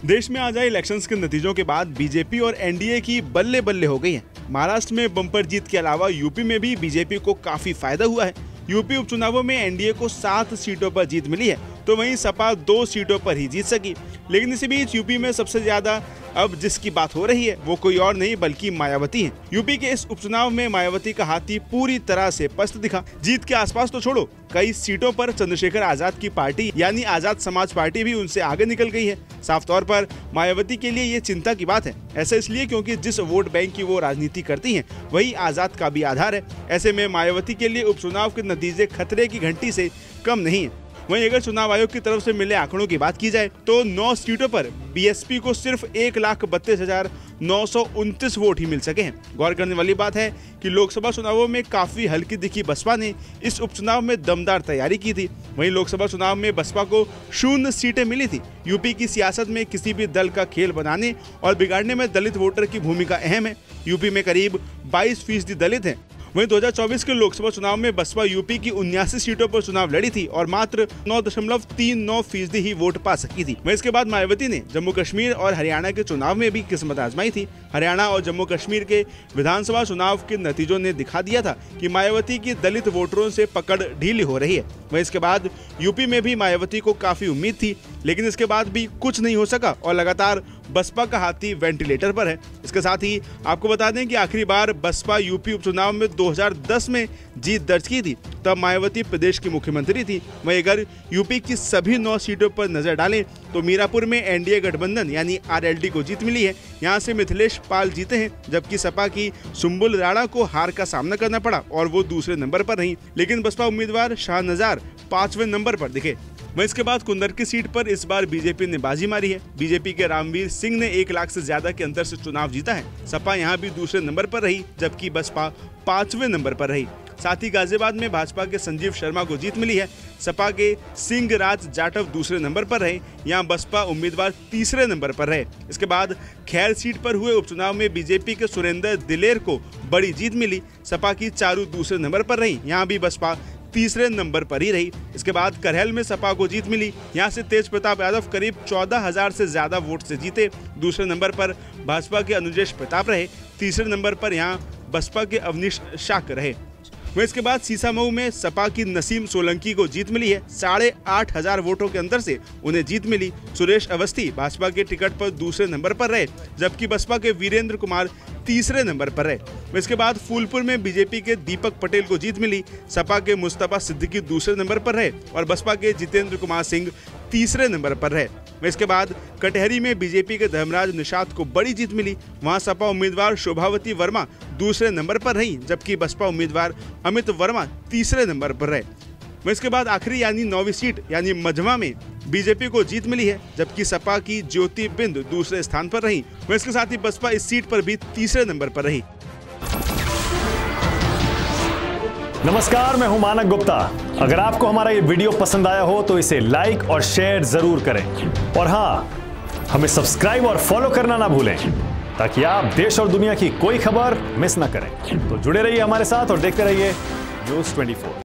देश में आज आए इलेक्शंस के नतीजों के बाद बीजेपी और एनडीए की बल्ले बल्ले हो गई है। महाराष्ट्र में बम्पर जीत के अलावा यूपी में भी बीजेपी को काफी फायदा हुआ है। यूपी उपचुनावों में एनडीए को 7 सीटों पर जीत मिली है, तो वहीं सपा 2 सीटों पर ही जीत सकी। लेकिन इसी बीच यूपी में सबसे ज्यादा अब जिसकी बात हो रही है वो कोई और नहीं बल्कि मायावती है। यूपी के इस उपचुनाव में मायावती का हाथी पूरी तरह से पस्त दिखा। जीत के आसपास तो छोड़ो, कई सीटों पर चंद्रशेखर आजाद की पार्टी यानी आजाद समाज पार्टी भी उनसे आगे निकल गई है। साफ तौर पर मायावती के लिए ये चिंता की बात है। ऐसा इसलिए क्योंकि जिस वोट बैंक की वो राजनीति करती हैं, वही आजाद का भी आधार है। ऐसे में मायावती के लिए उपचुनाव के नतीजे खतरे की घंटी से कम नहीं है। वहीं अगर चुनाव आयोग की तरफ से मिले आंकड़ों की बात की जाए तो 9 सीटों पर बीएसपी को सिर्फ 1,32,929 वोट ही मिल सके हैं। गौर करने वाली बात है कि लोकसभा चुनावों में काफी हल्की दिखी बसपा ने इस उपचुनाव में दमदार तैयारी की थी। वहीं लोकसभा चुनाव में बसपा को 0 सीटें मिली थी। यूपी की सियासत में किसी भी दल का खेल बनाने और बिगाड़ने में दलित वोटर की भूमिका अहम है। यूपी में करीब 22% दलित हैं। वहीं 2024 के लोकसभा चुनाव में बसपा यूपी की 79 सीटों पर चुनाव लड़ी थी और मात्र 9.39% ही वोट पा सकी थी। वहीं इसके बाद मायावती ने जम्मू कश्मीर और हरियाणा के चुनाव में भी किस्मत आजमाई थी। हरियाणा और जम्मू कश्मीर के विधानसभा चुनाव के नतीजों ने दिखा दिया था कि मायावती की दलित वोटरों से पकड़ ढीली हो रही है। वहीं इसके बाद यूपी में भी मायावती को काफी उम्मीद थी, लेकिन इसके बाद भी कुछ नहीं हो सका और लगातार बसपा का हाथी वेंटिलेटर पर है। इसके साथ ही आपको बता दें कि आखिरी बार बसपा यूपी उपचुनाव में 2010 में जीत दर्ज की थी, तब मायावती प्रदेश की मुख्यमंत्री थी। वहीं अगर यूपी की सभी 9 सीटों पर नजर डालें तो मीरापुर में एनडीए गठबंधन यानी आरएलडी को जीत मिली है। यहां से मिथिलेश पाल जीते हैं, जबकि सपा की सुंबुल राणा को हार का सामना करना पड़ा और वो दूसरे नंबर पर रही। लेकिन बसपा उम्मीदवार शाहनजार 5वें नंबर पर दिखे। वहीं इसके बाद कुंदर की सीट पर इस बार बीजेपी ने बाजी मारी है। बीजेपी के रामवीर सिंह ने 1 लाख से ज्यादा के अंतर से चुनाव जीता है। सपा यहां भी दूसरे नंबर पर रही, जबकि बसपा 5वें नंबर पर रही। साथ ही गाजियाबाद में भाजपा के संजीव शर्मा को जीत मिली है। सपा के सिंह राज जाटव दूसरे नंबर पर रहे। यहाँ बसपा उम्मीदवार तीसरे नंबर पर रहे। इसके बाद खैर सीट पर हुए उपचुनाव में बीजेपी के सुरेंद्र दिलेर को बड़ी जीत मिली। सपा की चारू दूसरे नंबर पर रही। यहाँ भी बसपा तीसरे नंबर पर ही रही। इसके बाद करहल में सपा को जीत मिली। यहाँ से तेज प्रताप यादव करीब 14,000 से ज्यादा वोट से जीते। दूसरे नंबर पर भाजपा के अनुजेश प्रताप रहे। तीसरे नंबर पर यहाँ बसपा के अवनीश शाक रहे। वहीं इसके बाद सीसामऊ में सपा की नसीम सोलंकी को जीत मिली है। 8,500 वोटों के अंतर से उन्हें जीत मिली। सुरेश अवस्थी भाजपा के टिकट पर दूसरे नंबर पर रहे, जबकि बसपा के वीरेंद्र कुमार तीसरे नंबर पर रहे। इसके बाद फूलपुर में बीजेपी के दीपक पटेल को जीत मिली। सपा के मुस्तफा सिद्दीकी दूसरे नंबर पर रहे और बसपा के जितेंद्र कुमार सिंह तीसरे नंबर पर रहे। इसके बाद कटहरी में बीजेपी के धर्मराज निषाद को बड़ी जीत मिली। वहां सपा उम्मीदवार शोभावती वर्मा दूसरे नंबर पर रही, जबकि बसपा उम्मीदवार अमित वर्मा तीसरे नंबर पर रहे। इसके बाद आखिरी यानी 9वीं सीट यानी मझवा में बीजेपी को जीत मिली है, जबकि सपा की ज्योति बिंद दूसरे स्थान पर रही। इसके साथ ही बसपा इस सीट पर भी तीसरे नंबर पर रही। नमस्कार, मैं हूं मानक गुप्ता। अगर आपको हमारा ये वीडियो पसंद आया हो तो इसे लाइक और शेयर जरूर करें और हाँ, हमें सब्सक्राइब और फॉलो करना ना भूलें ताकि आप देश और दुनिया की कोई खबर मिस ना करें। तो जुड़े रहिए हमारे साथ और देखते रहिए न्यूज़ 24।